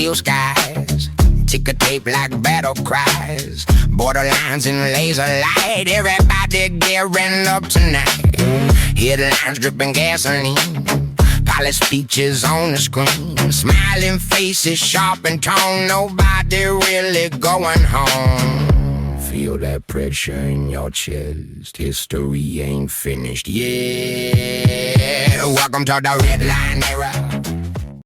blue skies, ticker tape like battle cries, borderlines in laser light. Everybody gearing up tonight. Headlines dripping gasoline, polished speeches on the screen, smiling faces sharp and tone. Nobody really going home. Feel that pressure in your chest. History ain't finished yet. Welcome to the red line era.